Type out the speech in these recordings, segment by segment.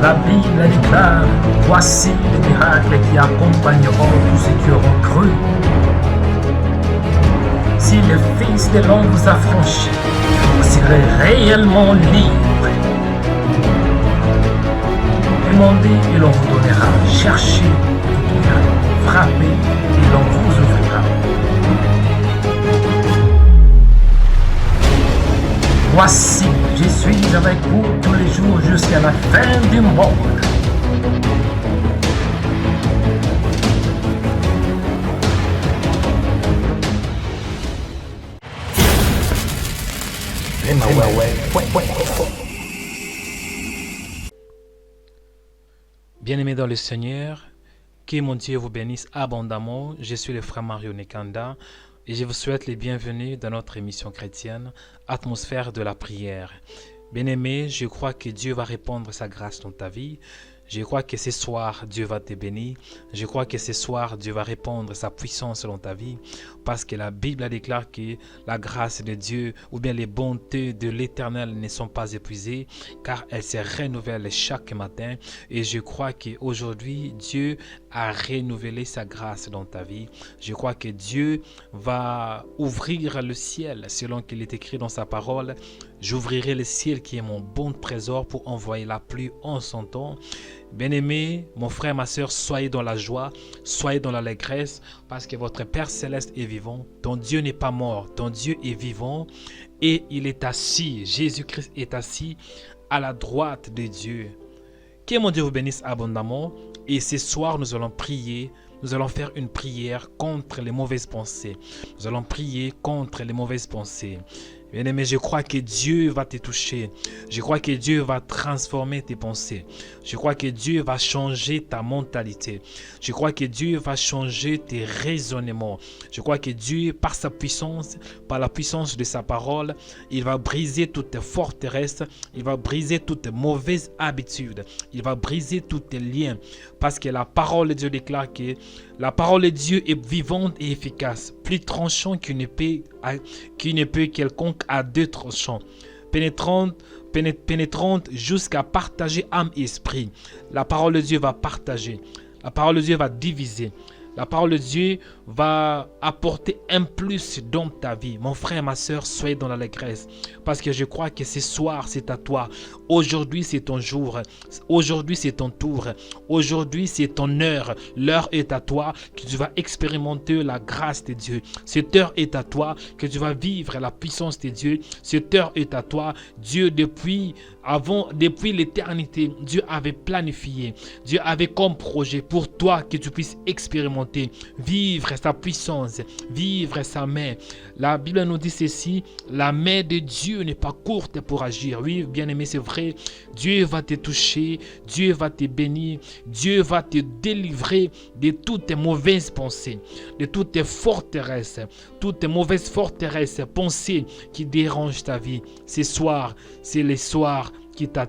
La Bible déclare, voici les miracles qui accompagneront tous ceux qui auront cru. Si le Fils de l'homme vous a franchi, vous serez réellement libre. Demandez et l'on vous donnera. Cherchez et vous trouverez. Frappez et l'on vous ouvrira. Voici, je suis avec vous tous les jours jusqu'à la fin du monde. Bien-aimés dans le Seigneur, que mon Dieu vous bénisse abondamment. Je suis le frère Mario Nekanda et je vous souhaite les bienvenus dans notre émission chrétienne Atmosphère de la prière. Bien-aimé, je crois que Dieu va répandre sa grâce dans ta vie. Je crois que ce soir, Dieu va te bénir. Je crois que ce soir, Dieu va répandre sa puissance dans ta vie. Parce que la Bible déclare que la grâce de Dieu ou bien les bontés de l'Éternel ne sont pas épuisées, car elles se renouvellent chaque matin. Et je crois qu'aujourd'hui, Dieu a renouvelé sa grâce dans ta vie. Je crois que Dieu va ouvrir le ciel selon qu'il est écrit dans sa parole. J'ouvrirai le ciel qui est mon bon trésor pour envoyer la pluie en son temps. Bien-aimé, mon frère, ma soeur, soyez dans la joie, soyez dans l'allégresse, parce que votre Père Céleste est vivant. Ton Dieu n'est pas mort, ton Dieu est vivant et il est assis. Jésus-Christ est assis à la droite de Dieu. Que mon Dieu vous bénisse abondamment. Et ce soir, nous allons prier. Nous allons faire une prière contre les mauvaises pensées. Nous allons prier contre les mauvaises pensées. Bien-aimé, je crois que Dieu va te toucher. Je crois que Dieu va transformer tes pensées. Je crois que Dieu va changer ta mentalité. Je crois que Dieu va changer tes raisonnements. Je crois que Dieu, par sa puissance, par la puissance de sa parole, il va briser toutes tes forteresses. Il va briser toutes tes mauvaises habitudes. Il va briser tous tes liens. Parce que la parole de Dieu déclare que la parole de Dieu est vivante et efficace, plus tranchant qu'une épée quelconque à deux tranchants, pénétrante jusqu'à partager âme et esprit. La parole de Dieu va partager, la parole de Dieu va diviser. La parole de Dieu va apporter un plus dans ta vie. Mon frère, ma soeur, soyez dans l'allégresse. Parce que je crois que ce soir, c'est à toi. Aujourd'hui, c'est ton jour. Aujourd'hui, c'est ton tour. Aujourd'hui, c'est ton heure. L'heure est à toi que tu vas expérimenter la grâce de Dieu. Cette heure est à toi que tu vas vivre la puissance de Dieu. Cette heure est à toi. Dieu, depuis l'éternité, Dieu avait planifié. Dieu avait comme projet pour toi que tu puisses expérimenter, vivre sa puissance, vivre sa main. La Bible nous dit ceci, la main de Dieu n'est pas courte pour agir. Oui, bien-aimé, c'est vrai. Dieu va te toucher, Dieu va te bénir, Dieu va te délivrer de toutes tes mauvaises pensées, de toutes tes forteresses, toutes tes mauvaises forteresses, pensées qui dérangent ta vie. Ce soir, c'est le soir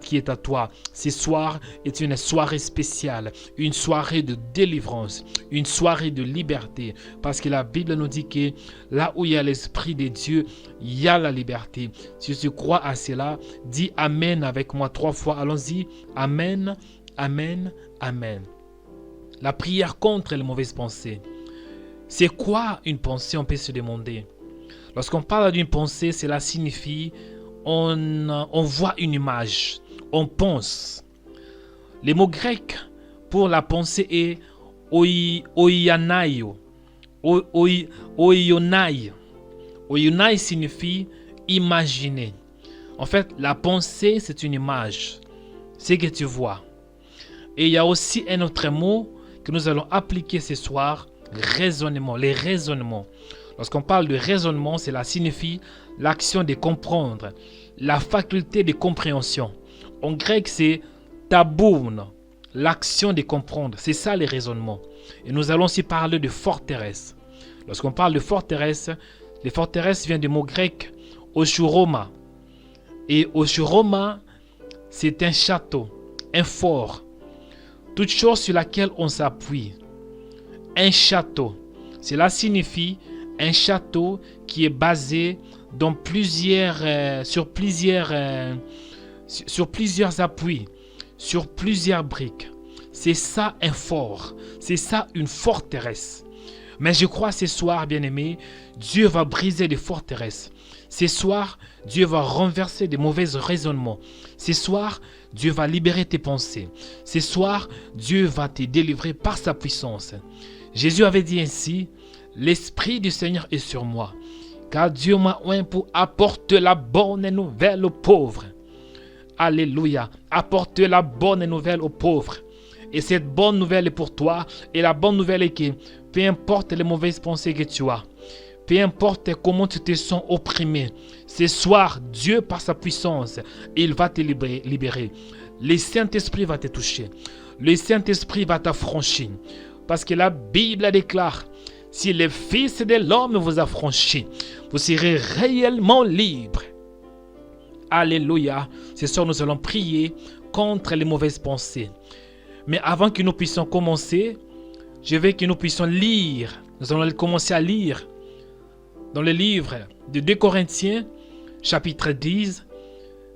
qui est à toi. Ce soir est une soirée spéciale, une soirée de délivrance, une soirée de liberté. Parce que la Bible nous dit que là où il y a l'Esprit de Dieu, il y a la liberté. Si tu crois à cela, dis Amen avec moi 3 fois. Allons-y. Amen, Amen, Amen. La prière contre les mauvaises pensées. C'est quoi une pensée? On peut se demander. Lorsqu'on parle d'une pensée, cela signifie on voit une image, on pense. Le mot grec pour la pensée est oianaio. Oionai. Oionai signifie imaginer. En fait, la pensée, c'est une image. C'est ce que tu vois. Et il y a aussi un autre mot que nous allons appliquer ce soir, raisonnement. Les raisonnements. Lorsqu'on parle de raisonnement, cela signifie l'action de comprendre, la faculté de compréhension. En grec, c'est taboun, l'action de comprendre. C'est ça les raisonnements. Et nous allons aussi parler de forteresse. Lorsqu'on parle de forteresse, les forteresses viennent du mot grec oshuroma. Et oshuroma, c'est un château, un fort, toute chose sur laquelle on s'appuie. Un château, cela signifie un château qui est basé sur plusieurs appuis, sur plusieurs briques. C'est ça un fort, c'est ça une forteresse. Mais je crois ce soir, bien-aimé, Dieu va briser des forteresses. Ce soir, Dieu va renverser des mauvais raisonnements. Ce soir, Dieu va libérer tes pensées. Ce soir, Dieu va te délivrer par sa puissance. Jésus avait dit ainsi, « L'Esprit du Seigneur est sur moi, car Dieu m'a oint pour apporter la bonne nouvelle aux pauvres. » Alléluia, apporter la bonne nouvelle aux pauvres. Et cette bonne nouvelle est pour toi. Et la bonne nouvelle est que peu importe les mauvaises pensées que tu as, peu importe comment tu te sens opprimé, ce soir, Dieu par sa puissance, il va te libérer. Le Saint-Esprit va te toucher. Le Saint-Esprit va t'affranchir. Parce que la Bible déclare, si le Fils de l'homme vous affranchit, vous serez réellement libre. Alléluia. Ce soir, nous allons prier contre les mauvaises pensées. Mais avant que nous puissions commencer, je veux que nous puissions lire. Nous allons commencer à lire dans le livre de 2 Corinthiens, chapitre 10,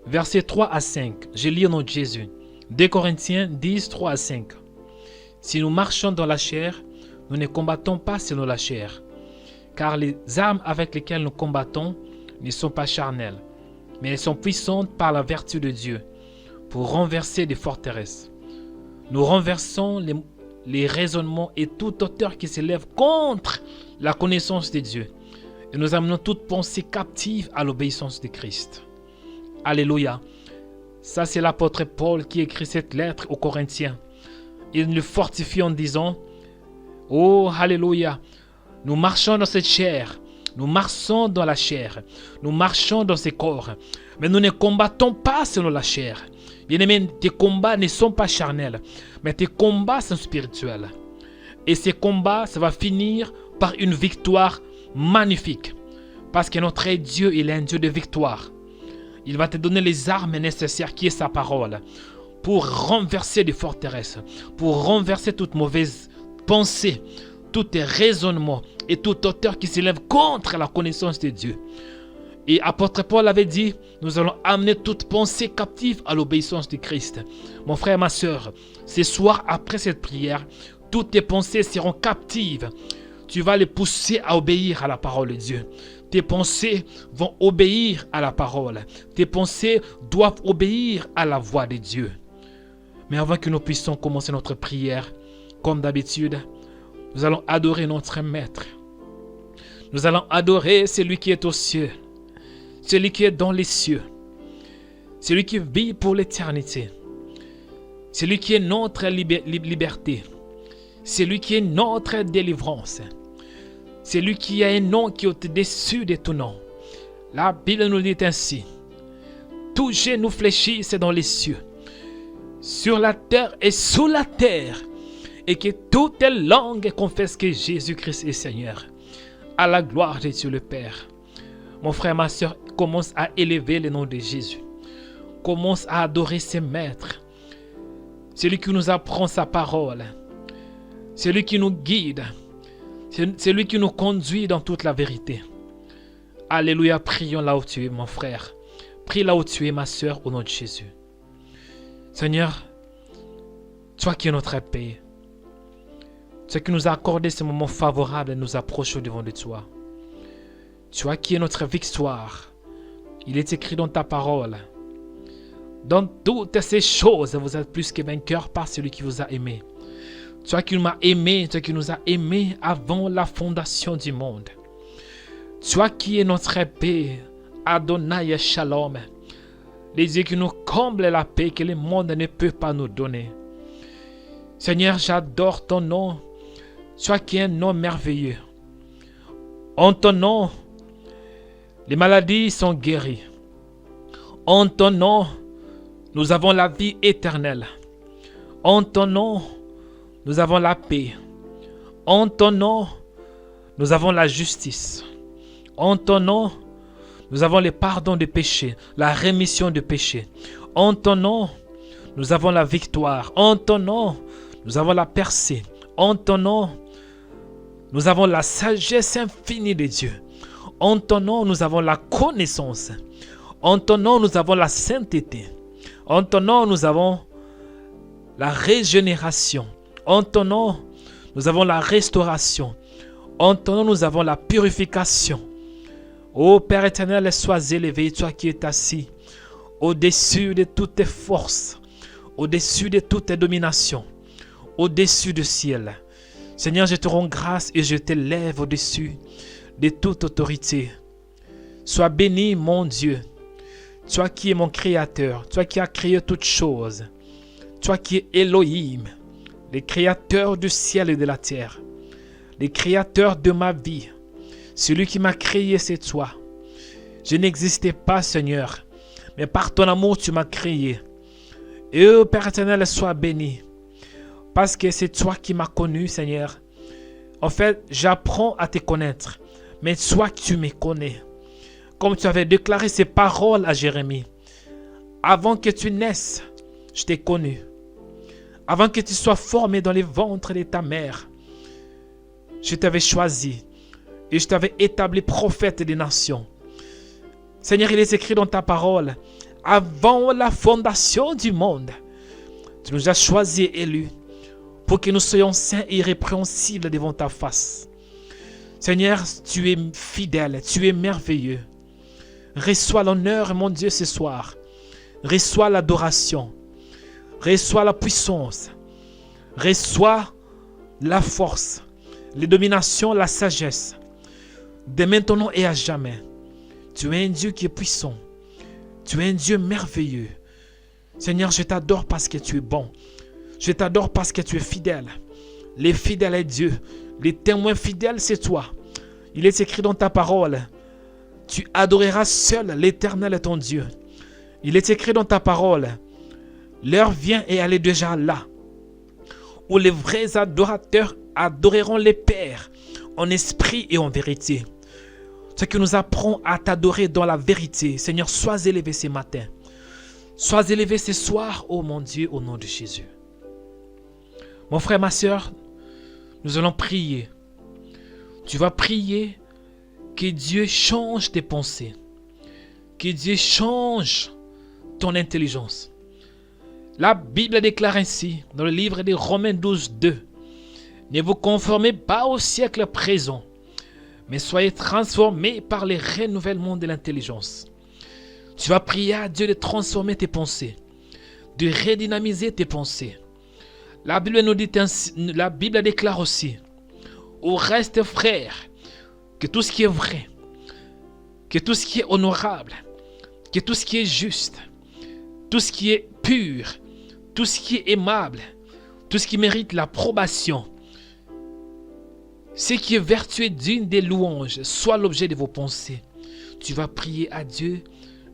versets 3 à 5. Je lis au nom de Jésus. 2 Corinthiens 10, 3 à 5. Si nous marchons dans la chair, nous ne combattons pas selon la chair. Car les armes avec lesquelles nous combattons ne sont pas charnelles, mais elles sont puissantes par la vertu de Dieu pour renverser des forteresses. Nous renversons les raisonnements et toute hauteur qui s'élève contre la connaissance de Dieu. Et nous amenons toute pensée captive à l'obéissance de Christ. Alléluia. Ça, c'est l'apôtre Paul qui écrit cette lettre aux Corinthiens. Il nous fortifie en disant, « Oh, alléluia, nous marchons dans cette chair, nous marchons dans la chair, nous marchons dans ce corps, mais nous ne combattons pas selon la chair. Bien-aimés, tes combats ne sont pas charnels, mais tes combats sont spirituels. Et ces combats, ça va finir par une victoire magnifique. Parce que notre Dieu, il est un Dieu de victoire. Il va te donner les armes nécessaires qui est sa parole pour renverser des forteresses, pour renverser toute mauvaise pensée, tout raisonnement et toute hauteur qui s'élève contre la connaissance de Dieu. Et apôtre Paul avait dit, nous allons amener toute pensée captive à l'obéissance de Christ. Mon frère, ma soeur, ce soir, après cette prière, toutes tes pensées seront captives. Tu vas les pousser à obéir à la parole de Dieu. Tes pensées vont obéir à la parole. Tes pensées doivent obéir à la voix de Dieu. Mais avant que nous puissions commencer notre prière, comme d'habitude, nous allons adorer notre Maître. Nous allons adorer celui qui est aux cieux, celui qui est dans les cieux, celui qui vit pour l'éternité, celui qui est notre liberté, celui qui est notre délivrance, celui qui a un nom qui est au-dessus de tout nom. La Bible nous dit ainsi, tout genou fléchisse dans les cieux, sur la terre et sous la terre, et que toute langue confesse que Jésus-Christ est Seigneur, à la gloire de Dieu le Père. Mon frère, ma soeur, commence à élever le nom de Jésus. Commence à adorer ses maîtres. Celui qui nous apprend sa parole. Celui qui nous guide. Celui qui nous conduit dans toute la vérité. Alléluia, prions là où tu es, mon frère. Prie là où tu es, ma soeur, au nom de Jésus. Seigneur, toi qui es notre paix, toi qui nous as accordé ce moment favorable et nous approchons devant de toi. Toi qui es notre victoire. Il est écrit dans ta parole. Dans toutes ces choses, vous êtes plus que vainqueurs par celui qui vous a aimé. Toi qui m'as aimé, toi qui nous as aimés avant la fondation du monde. Toi qui es notre paix, Adonai Shalom. Les dieux qui nous comblent la paix que le monde ne peut pas nous donner. Seigneur, j'adore ton nom. Toi qui es un nom merveilleux. En ton nom, les maladies sont guéries. En ton nom, nous avons la vie éternelle. En ton nom, nous avons la paix. En ton nom, nous avons la justice. En ton nom, nous avons le pardon des péchés, la rémission des péchés. En ton nom, nous avons la victoire. En ton nom, nous avons la percée. En ton nom, nous avons la sagesse infinie de Dieu. En ton nom, nous avons la connaissance. En ton nom, nous avons la sainteté. En ton nom, nous avons la régénération. En ton nom, nous avons la restauration. En ton nom, nous avons la purification. Ô Père éternel, sois élevé, toi qui es assis au-dessus de toutes tes forces, au-dessus de toutes tes dominations, au-dessus du ciel. Seigneur, je te rends grâce et je t'élève au-dessus de toute autorité. Sois béni, mon Dieu, toi qui es mon créateur, toi qui as créé toutes choses, toi qui es Elohim, le créateur du ciel et de la terre, le créateur de ma vie. Celui qui m'a créé, c'est toi. Je n'existais pas, Seigneur, mais par ton amour, tu m'as créé. Et Père éternel, sois béni, parce que c'est toi qui m'as connu, Seigneur. En fait, j'apprends à te connaître, mais toi, tu me connais. Comme tu avais déclaré ces paroles à Jérémie. Avant que tu naisses, je t'ai connu. Avant que tu sois formé dans les ventres de ta mère, je t'avais choisi et je t'avais établi prophète des nations. Seigneur, il est écrit dans ta parole, avant la fondation du monde, tu nous as choisis et élus pour que nous soyons saints et irrépréhensibles devant ta face. Seigneur, tu es fidèle, tu es merveilleux. Reçois l'honneur, mon Dieu, ce soir. Reçois l'adoration. Reçois la puissance. Reçois la force, les dominations, la sagesse. De maintenant et à jamais. Tu es un Dieu qui est puissant. Tu es un Dieu merveilleux. Seigneur, je t'adore parce que tu es bon. Je t'adore parce que tu es fidèle. Les fidèles est Dieu. Les témoins fidèles, c'est toi. Il est écrit dans ta parole. Tu adoreras seul l'Éternel est ton Dieu. Il est écrit dans ta parole. L'heure vient et elle est déjà là. Où les vrais adorateurs adoreront les Pères en esprit et en vérité. Ce qui nous apprend à t'adorer dans la vérité. Seigneur, sois élevé ce matin. Sois élevé ce soir, oh mon Dieu, au nom de Jésus. Mon frère, ma soeur, nous allons prier. Tu vas prier que Dieu change tes pensées. Que Dieu change ton intelligence. La Bible déclare ainsi dans le livre de Romains 12, 2. Ne vous conformez pas au siècle présent, mais soyez transformés par le renouvellement de l'intelligence. Tu vas prier à Dieu de transformer tes pensées, de redynamiser tes pensées. La Bible nous dit ainsi, la Bible déclare aussi, au reste, frères, que tout ce qui est vrai, que tout ce qui est honorable, que tout ce qui est juste, tout ce qui est pur, tout ce qui est aimable, tout ce qui mérite l'approbation, ce qui est vertueux digne des louanges, soit l'objet de vos pensées. Tu vas prier à Dieu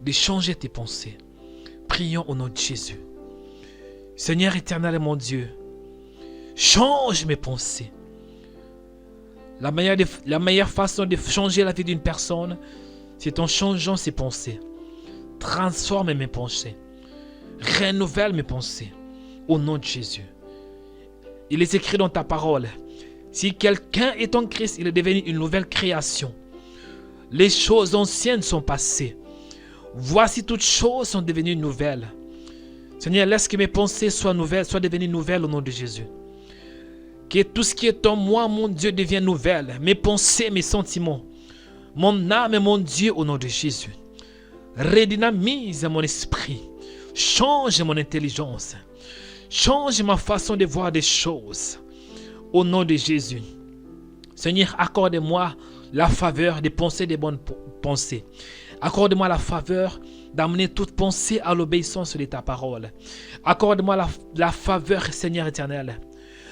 de changer tes pensées. Prions au nom de Jésus. Seigneur éternel, mon Dieu, change mes pensées. La meilleure façon de changer la vie d'une personne, c'est en changeant ses pensées. Transforme mes pensées. Renouvelle mes pensées. Au nom de Jésus. Il est écrit dans ta parole. Si quelqu'un est en Christ, il est devenu une nouvelle création. Les choses anciennes sont passées. Voici toutes choses sont devenues nouvelles. Seigneur, laisse que mes pensées soient nouvelles, soient devenues nouvelles au nom de Jésus. Que tout ce qui est en moi, mon Dieu, devienne nouvelle. Mes pensées, mes sentiments. Mon âme et mon Dieu au nom de Jésus. Redynamise mon esprit. Change mon intelligence. Change ma façon de voir des choses. Au nom de Jésus. Seigneur, accorde-moi la faveur de penser des bonnes pensées. Accorde-moi la faveur d'amener toute pensée à l'obéissance de ta parole. Accorde-moi la faveur, Seigneur éternel,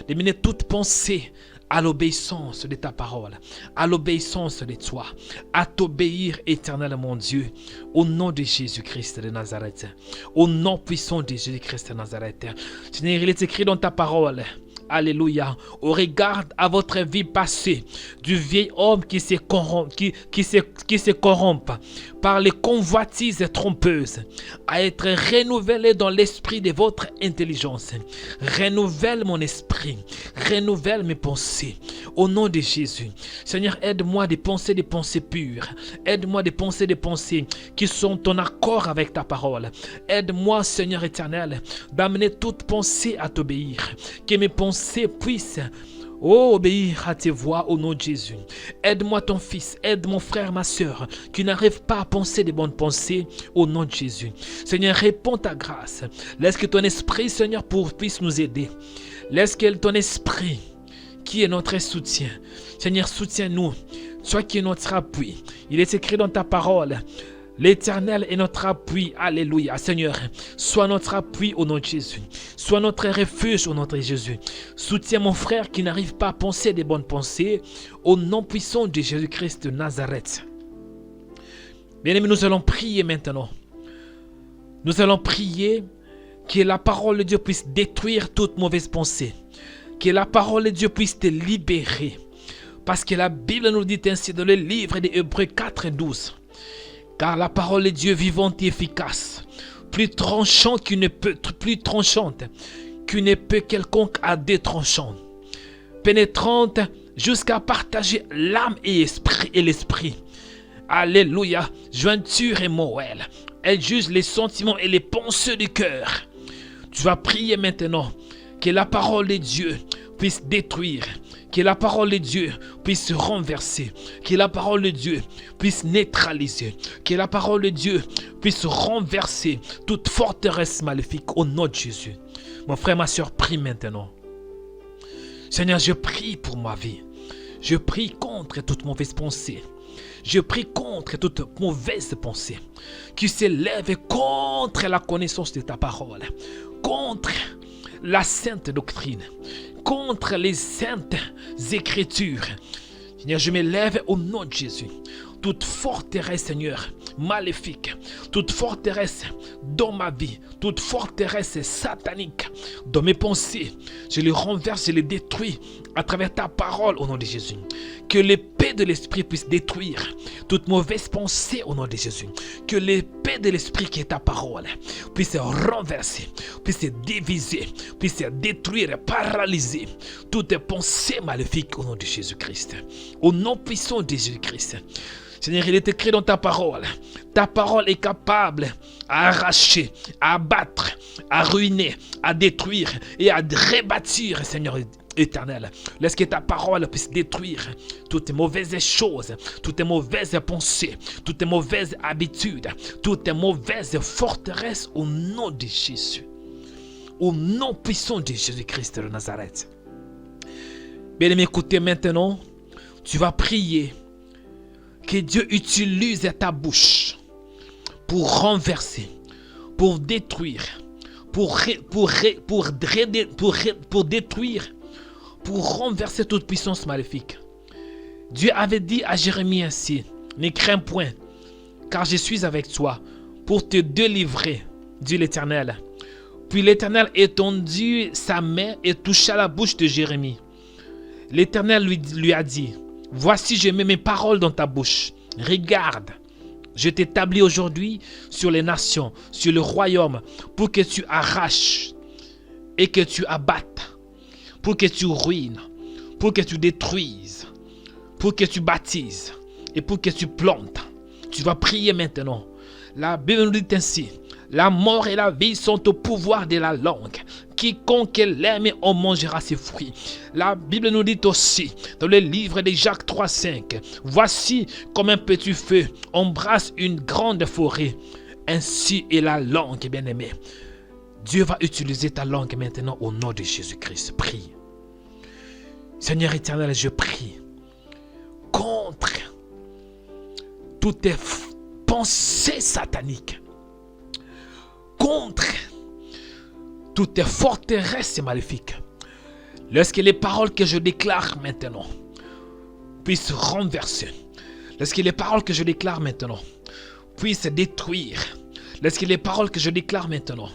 d'amener toute pensée à l'obéissance de ta parole, à l'obéissance de toi, à t'obéir, éternel mon Dieu, au nom de Jésus-Christ de Nazareth, au nom puissant de Jésus-Christ de Nazareth. Seigneur, il est écrit dans ta parole, Alléluia. Au regard à votre vie passée, du vieil homme qui se corrompt par les convoitises trompeuses, à être renouvelé dans l'esprit de votre intelligence. Renouvelle mon esprit, renouvelle mes pensées. Au nom de Jésus, Seigneur, aide-moi de penser des pensées pures. Aide-moi de penser des pensées qui sont en accord avec ta parole. Aide-moi, Seigneur éternel, d'amener toute pensée à t'obéir. Que mes pensées puissent obéir à tes voix au nom de Jésus. Aide-moi ton fils, aide mon frère, ma soeur, qui n'arrive pas à penser des bonnes pensées au nom de Jésus. Seigneur, réponds ta grâce. Laisse que ton esprit, Seigneur, puisse nous aider. Laisse que ton esprit, qui est notre soutien, Seigneur, soutiens-nous. Sois qui est notre appui. Il est écrit dans ta parole, l'Éternel est notre appui. Alléluia. Seigneur, sois notre appui au nom de Jésus. Sois notre refuge au nom de Jésus. Soutiens mon frère qui n'arrive pas à penser des bonnes pensées au nom puissant de Jésus-Christ de Nazareth. Bien-aimés, nous allons prier maintenant. Nous allons prier que la parole de Dieu puisse détruire toute mauvaise pensée. Que la parole de Dieu puisse te libérer. Parce que la Bible nous dit ainsi dans le livre des Hébreux 4:12. Car la parole de Dieu vivante et efficace, plus tranchante qu'une épée quelconque à deux tranchants, pénétrante jusqu'à partager l'âme et l'esprit. Alléluia, jointure et moelle. Elle juge les sentiments et les pensées du cœur. Tu vas prier maintenant que la parole de Dieu puisse détruire, que la parole de Dieu puisse renverser, que la parole de Dieu puisse neutraliser, que la parole de Dieu puisse renverser toute forteresse maléfique au nom de Jésus. Mon frère, ma soeur, prie maintenant. Seigneur, je prie pour ma vie. Je prie contre toute mauvaise pensée. Je prie contre toute mauvaise pensée qui s'élève contre la connaissance de ta parole, contre la sainte doctrine, contre les saintes écritures. Seigneur, je m'élève au nom de Jésus. Toute forteresse, Seigneur, maléfique, toute forteresse dans ma vie, toute forteresse satanique dans mes pensées, je les renverse, je les détruis à travers ta parole au nom de Jésus. Que l'épée de l'esprit puisse détruire toute mauvaise pensée au nom de Jésus. Que l'épée de l'esprit qui est ta parole puisse renverser, puisse diviser, puisse détruire, paralyser toutes pensées maléfiques au nom de Jésus-Christ. Au nom puissant de Jésus-Christ. Seigneur, il est écrit dans ta parole est capable à arracher, à abattre, à ruiner, à détruire et à rebâtir, Seigneur éternel. Laisse que ta parole puisse détruire toutes mauvaises choses, toutes mauvaises pensées, toutes mauvaises habitudes, toutes mauvaises forteresses au nom de Jésus. Au nom puissant de Jésus-Christ de Nazareth. Bien-aimé, écoutez maintenant, tu vas prier que Dieu utilise ta bouche pour renverser, pour détruire, pour détruire, pour renverser toute puissance maléfique. Dieu avait dit à Jérémie ainsi, ne crains point, car je suis avec toi pour te délivrer, dit l'Éternel. Puis l'Éternel étendit sa main et toucha la bouche de Jérémie. L'Éternel lui a dit, voici, je mets mes paroles dans ta bouche. Regarde, je t'établis aujourd'hui sur les nations, sur le royaume, pour que tu arraches et que tu abattes, pour que tu ruines, pour que tu détruises, pour que tu baptises et pour que tu plantes. Tu vas prier maintenant. La Bible nous dit ainsi, la mort et la vie sont au pouvoir de la langue. Quiconque l'aime en mangera ses fruits. La Bible nous dit aussi dans le livre de Jacques 3:5, voici comme un petit feu embrasse une grande forêt. Ainsi est la langue, bien-aimée. Dieu va utiliser ta langue maintenant au nom de Jésus-Christ. Prie. Seigneur éternel, je prie contre toutes tes pensées sataniques, contre toutes tes forteresses maléfiques. Lorsque les paroles que je déclare maintenant puissent renverser, lorsque les paroles que je déclare maintenant puissent détruire, lorsque les paroles que je déclare maintenant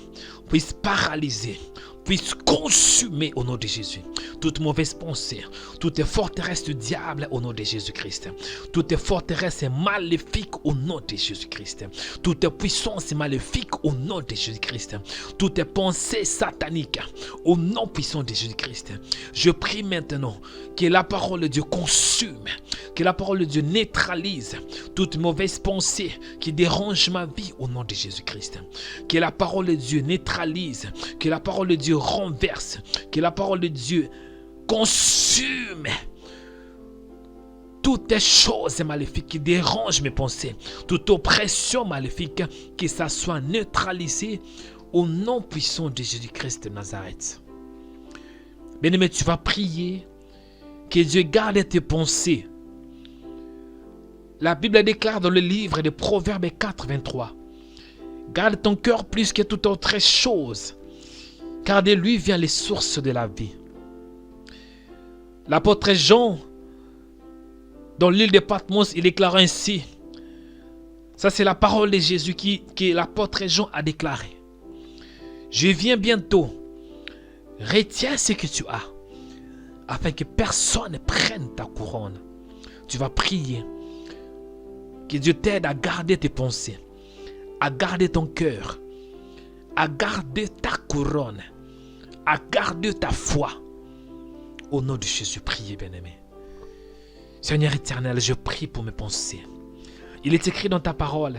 puissent paralyser, puisse consumer au nom de Jésus toute mauvaise pensée, toute forteresse du diable au nom de Jésus-Christ, toute forteresse maléfique au nom de Jésus-Christ, toute puissance maléfique au nom de Jésus-Christ, toute pensée satanique au nom puissant de Jésus-Christ. Je prie maintenant que la parole de Dieu consume, que la parole de Dieu neutralise toute mauvaise pensée qui dérange ma vie au nom de Jésus-Christ. Que la parole de Dieu neutralise, que la parole de Dieu renverse, que la parole de Dieu consume toutes les choses maléfiques qui dérangent mes pensées, toute oppression maléfique, que ça soit neutralisé au nom puissant de Jésus-Christ de Nazareth. Bien-aimé, tu vas prier que Dieu garde tes pensées. La Bible déclare dans le livre de Proverbes 4, 23, garde ton cœur plus que toute autre chose, car de lui vient les sources de la vie. L'apôtre Jean, dans l'île de Patmos, il déclare ainsi. Ça, c'est la parole de Jésus que l'apôtre Jean a déclaré. Je viens bientôt. Retiens ce que tu as, afin que personne ne prenne ta couronne. Tu vas prier que Dieu t'aide à garder tes pensées, à garder ton cœur, à garder ta couronne, à garder ta foi. Au nom de Jésus, priez, bien-aimé. Seigneur éternel, je prie pour mes pensées. Il est écrit dans ta parole,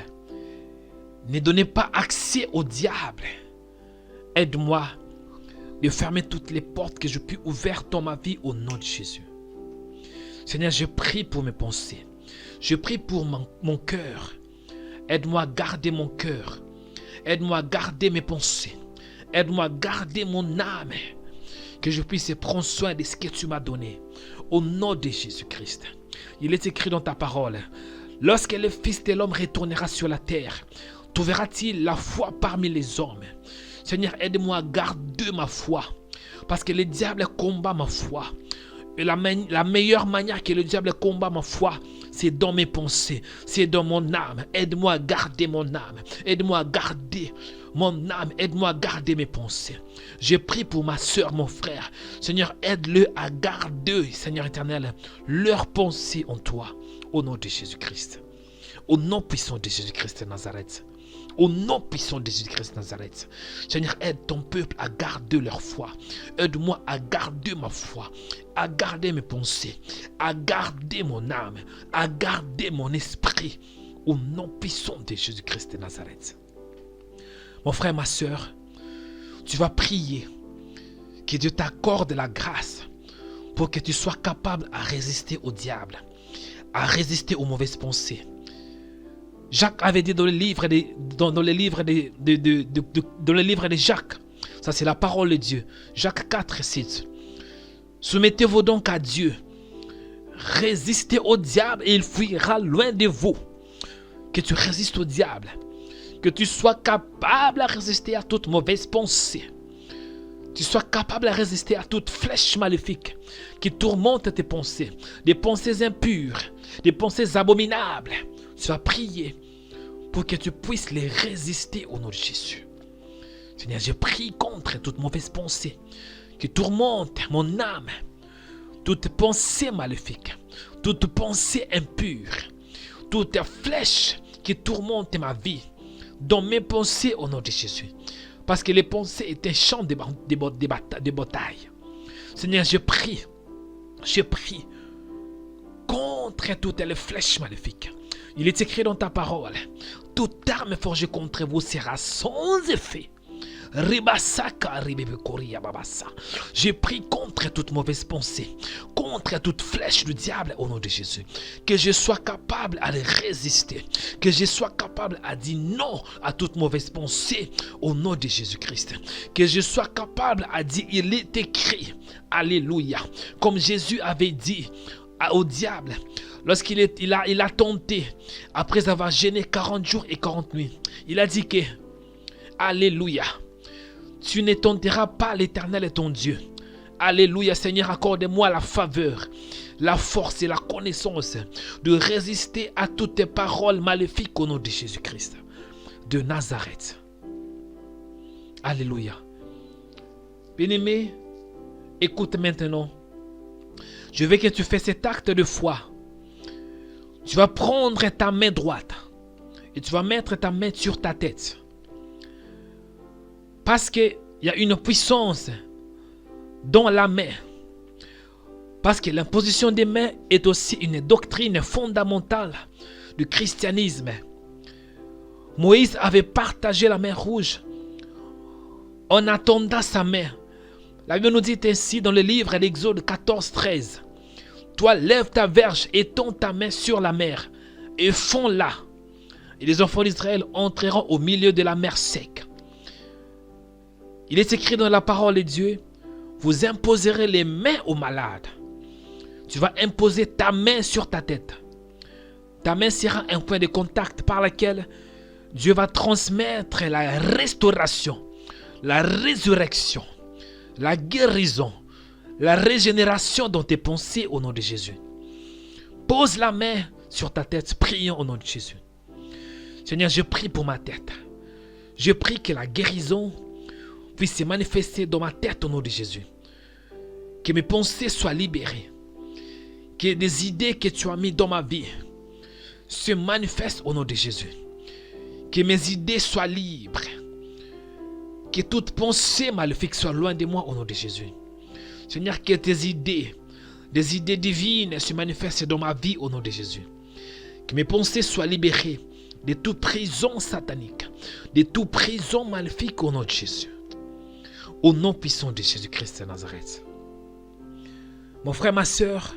ne donnez pas accès au diable. Aide-moi de fermer toutes les portes que je puis ouvrir dans ma vie au nom de Jésus. Seigneur, je prie pour mes pensées. Je prie pour mon cœur. Aide-moi à garder mon cœur. Aide-moi à garder mes pensées. Aide-moi à garder mon âme. Que je puisse prendre soin de ce que tu m'as donné. Au nom de Jésus-Christ. Il est écrit dans ta parole. Lorsque le Fils de l'homme retournera sur la terre, trouvera-t-il la foi parmi les hommes? Seigneur, aide-moi à garder ma foi. Parce que le diable combat ma foi. Et la meilleure manière que le diable combat ma foi, c'est dans mes pensées, c'est dans mon âme. Aide-moi à garder mon âme. Aide-moi à garder mon âme. Aide-moi à garder mes pensées. Je prie pour ma soeur, mon frère. Seigneur, aide-le à garder, Seigneur éternel, leurs pensées en toi. Au nom de Jésus-Christ. Au nom puissant de Jésus-Christ de Nazareth. Au nom puissant de Jésus-Christ de Nazareth. Seigneur, aide ton peuple à garder leur foi. Aide-moi à garder ma foi, à garder mes pensées, à garder mon âme, à garder mon esprit. Au nom puissant de Jésus-Christ de Nazareth. Mon frère, ma soeur, tu vas prier que Dieu t'accorde la grâce pour que tu sois capable à résister au diable, à résister aux mauvaises pensées. Jacques avait dit dans le livre de Jacques, ça c'est la parole de Dieu, Jacques 4, 6. Soumettez-vous donc à Dieu, résistez au diable et il fuira loin de vous. Que tu résistes au diable, que tu sois capable à résister à toute mauvaise pensée, tu sois capable à résister à toute flèche maléfique qui tourmente tes pensées, des pensées impures, des pensées abominables. Tu vas prier pour que tu puisses les résister au nom de Jésus. Seigneur, je prie contre toute mauvaise pensée qui tourmente mon âme, toute pensée maléfique, toute pensée impure, toute flèche qui tourmente ma vie, dans mes pensées au nom de Jésus. Parce que les pensées étaient un champ de bataille. Seigneur, je prie contre toutes les flèches maléfiques. Il est écrit dans ta parole, toute arme forgée contre vous sera sans effet. Je prie contre toute mauvaise pensée, contre toute flèche du diable au nom de Jésus. Que je sois capable à les résister, que je sois capable à dire non à toute mauvaise pensée au nom de Jésus-Christ. Que je sois capable à dire il est écrit, alléluia, comme Jésus avait dit au diable lorsqu'il a tenté après avoir jeûné 40 jours et 40 nuits. Il a dit que alléluia, tu ne tenteras pas l'Éternel ton Dieu. Alléluia, Seigneur, accorde-moi la faveur, la force et la connaissance de résister à toutes tes paroles maléfiques au nom de Jésus-Christ de Nazareth. Alléluia. Bien-aimé, écoute maintenant. Je veux que tu fasses cet acte de foi. Tu vas prendre ta main droite et tu vas mettre ta main sur ta tête. Parce qu'il y a une puissance dans la main. Parce que l'imposition des mains est aussi une doctrine fondamentale du christianisme. Moïse avait partagé la mer rouge en attendant sa main. La Bible nous dit ainsi dans le livre d'Exode 14:13. Toi, lève ta verge et tends ta main sur la mer et fonds-la. Et les enfants d'Israël entreront au milieu de la mer sec. Il est écrit dans la parole de Dieu, vous imposerez les mains aux malades. Tu vas imposer ta main sur ta tête. Ta main sera un point de contact par lequel Dieu va transmettre la restauration, la résurrection, la guérison, la régénération dans tes pensées au nom de Jésus. Pose la main sur ta tête, prions au nom de Jésus. Seigneur, je prie pour ma tête. Je prie que la guérison puisse se manifester dans ma tête au nom de Jésus. Que mes pensées soient libérées. Que des idées que tu as mises dans ma vie se manifestent au nom de Jésus. Que mes idées soient libres. Que toute pensée maléfique soit loin de moi au nom de Jésus. Seigneur, que tes idées, des idées divines se manifestent dans ma vie au nom de Jésus. Que mes pensées soient libérées de toute prison satanique, de toute prison maléfique au nom de Jésus. Au nom puissant de Jésus-Christ de Nazareth. Mon frère, ma soeur,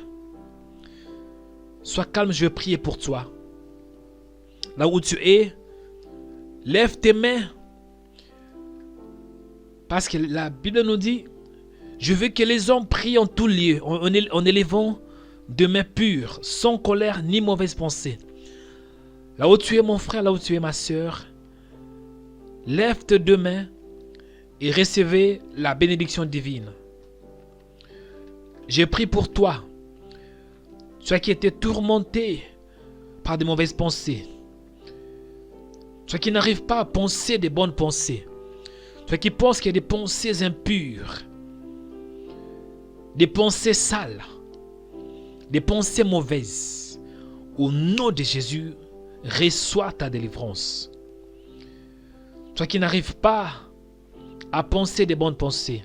sois calme, je vais prier pour toi. Là où tu es, lève tes mains. Parce que la Bible nous dit, je veux que les hommes prient en tout lieu, en élevant de mains pures, sans colère ni mauvaise pensée. Là où tu es mon frère, là où tu es ma soeur, lève tes deux mains et recevez la bénédiction divine. J'ai prié pour toi, toi qui étais tourmenté par de mauvaises pensées, toi qui n'arrive pas à penser des bonnes pensées, toi qui penses qu'il y a des pensées impures, des pensées sales, des pensées mauvaises. Au nom de Jésus, reçois ta délivrance. Toi qui n'arrives pas à penser des bonnes pensées,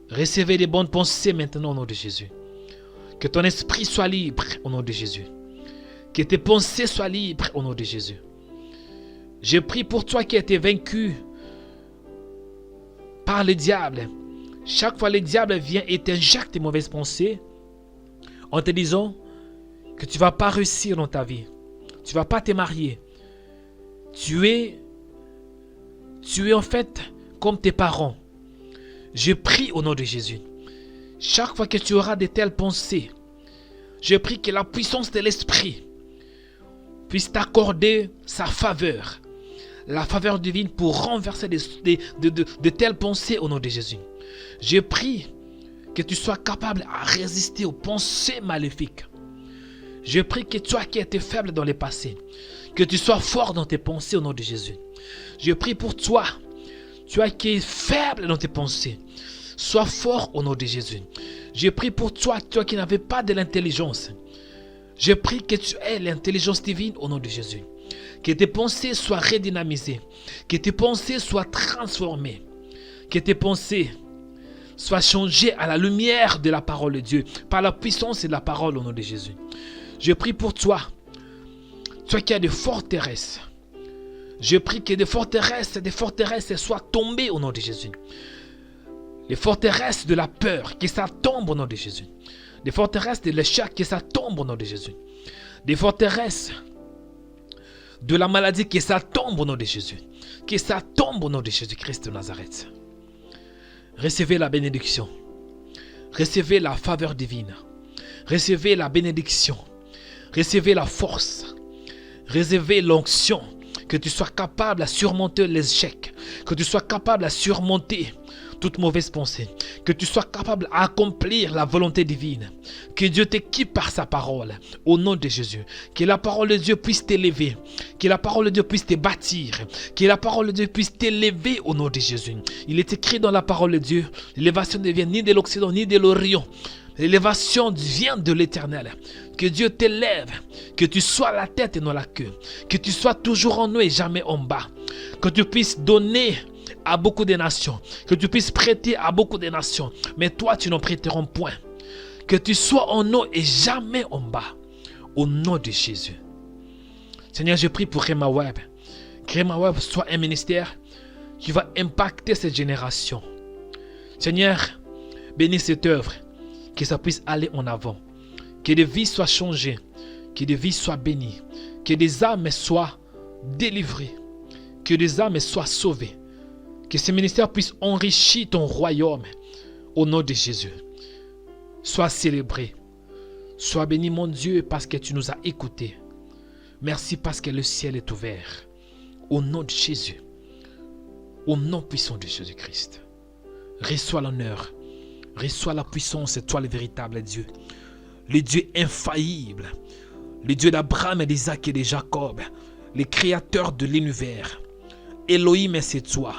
recevez des bonnes pensées maintenant au nom de Jésus. Que ton esprit soit libre au nom de Jésus. Que tes pensées soient libres au nom de Jésus. Je prie pour toi qui as été vaincu par le diable. Chaque fois le diable vient et t'injecte des mauvaises pensées en te disant que tu ne vas pas réussir dans ta vie. Tu ne vas pas te marier. Tu es en fait comme tes parents. Je prie au nom de Jésus. Chaque fois que tu auras de telles pensées, je prie que la puissance de l'esprit puisse t'accorder sa faveur. La faveur divine pour renverser de telles pensées au nom de Jésus. Je prie que tu sois capable à résister aux pensées maléfiques. Je prie que toi qui étais faible dans le passé, que tu sois fort dans tes pensées au nom de Jésus. Je prie pour toi, toi qui es faible dans tes pensées, sois fort au nom de Jésus. Je prie pour toi, toi qui n'avais pas de l'intelligence. Je prie que tu aies l'intelligence divine au nom de Jésus. Que tes pensées soient redynamisées, que tes pensées soient transformées, que tes pensées soient changées à la lumière de la parole de Dieu, par la puissance de la parole au nom de Jésus. Je prie pour toi, toi qui as des forteresses. Je prie que des forteresses soient tombées au nom de Jésus. Les forteresses de la peur, que ça tombe au nom de Jésus. Des forteresses de l'échec, que ça tombe au nom de Jésus. Des forteresses de la maladie, que ça tombe au nom de Jésus. Que ça tombe au nom de Jésus-Christ de Nazareth. Recevez la bénédiction. Recevez la faveur divine. Recevez la bénédiction. Recevez la force. Recevez l'onction. Que tu sois capable à surmonter les échecs. Que tu sois capable à surmonter toute mauvaise pensée, que tu sois capable d'accomplir la volonté divine, que Dieu t'équipe par sa parole, au nom de Jésus, que la parole de Dieu puisse t'élever, que la parole de Dieu puisse te bâtir, que la parole de Dieu puisse t'élever au nom de Jésus. Il est écrit dans la parole de Dieu, l'élévation ne vient ni de l'Occident ni de l'Orient. L'élévation vient de l'Éternel. Que Dieu t'élève, que tu sois la tête et non la queue, que tu sois toujours en haut et jamais en bas, que tu puisses donner à beaucoup de nations, que tu puisses prêter à beaucoup de nations, mais toi tu n'en prêteras point. Que tu sois en haut et jamais en bas, au nom de Jésus. Seigneur, je prie pour Rhema Web. Que Rhema Web soit un ministère qui va impacter cette génération. Seigneur, bénis cette œuvre, que ça puisse aller en avant, que des vies soient changées, que des vies soient bénies, que des âmes soient délivrées, que des âmes soient sauvées, que ce ministère puisse enrichir ton royaume au nom de Jésus. Sois célébré, sois béni mon Dieu parce que tu nous as écoutés. Merci parce que le ciel est ouvert au nom de Jésus, au nom puissant de Jésus-Christ. Reçois l'honneur, reçois la puissance, toi le véritable Dieu, le Dieu infaillible, le Dieu d'Abraham, d'Isaac et de Jacob, le créateur de l'univers. Elohim, c'est toi,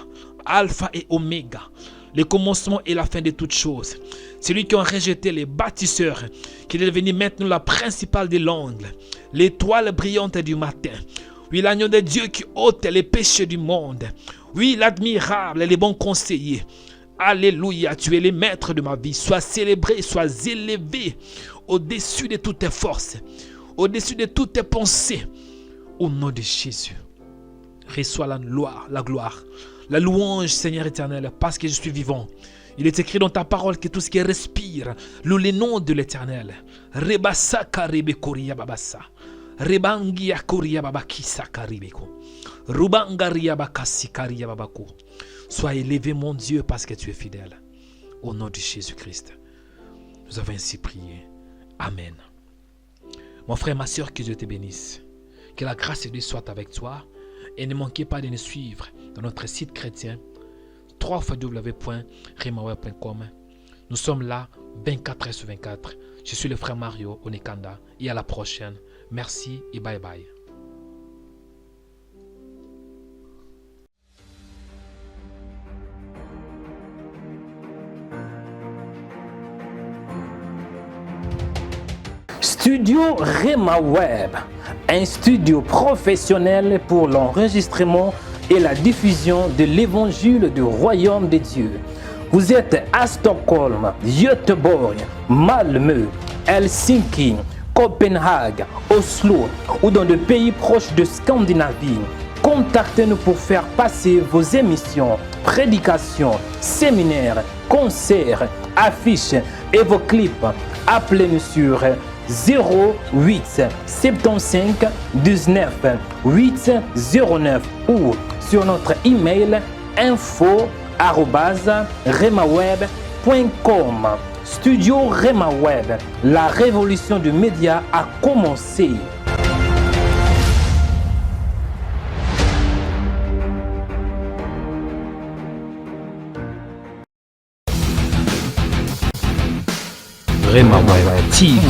Alpha et Oméga, le commencement et la fin de toutes choses. Celui qui a rejeté les bâtisseurs, qui est devenu maintenant la principale des langues, l'étoile brillante du matin. Oui, l'agneau de Dieu qui ôte les péchés du monde. Oui, l'admirable et les bons conseillers. Alléluia, tu es le maître de ma vie. Sois célébré, sois élevé au-dessus de toutes tes forces, au-dessus de toutes tes pensées. Au nom de Jésus, reçois la gloire, la louange, Seigneur éternel, parce que je suis vivant. Il est écrit dans ta parole que tout ce qui respire loue le nom de l'Éternel. Rebasa karibe koria babasa. Rebangia koria babakisa karibeko. Rubangaria bakasi karia babako. Sois élevé, mon Dieu, parce que tu es fidèle. Au nom de Jésus-Christ, nous avons ainsi prié. Amen. Mon frère, ma soeur, que Dieu te bénisse. Que la grâce de Dieu soit avec toi. Et ne manquez pas de nous suivre dans notre site chrétien www.remaweb.com. Nous sommes là 24 heures sur 24. Je suis le frère Mario Onekanda. Et à la prochaine. Merci et bye bye. Studio Rhema Web, un studio professionnel pour l'enregistrement et la diffusion de l'évangile du royaume de Dieu. Vous êtes à Stockholm, Göteborg, Malmö, Helsinki, Copenhague, Oslo ou dans des pays proches de Scandinavie. Contactez-nous pour faire passer vos émissions, prédications, séminaires, concerts, affiches et vos clips. Appelez-nous sur 08 75 19 809 ou sur notre email info@remaweb.com. Studio Rhema Web, la révolution du média a commencé. Rhema Web TV.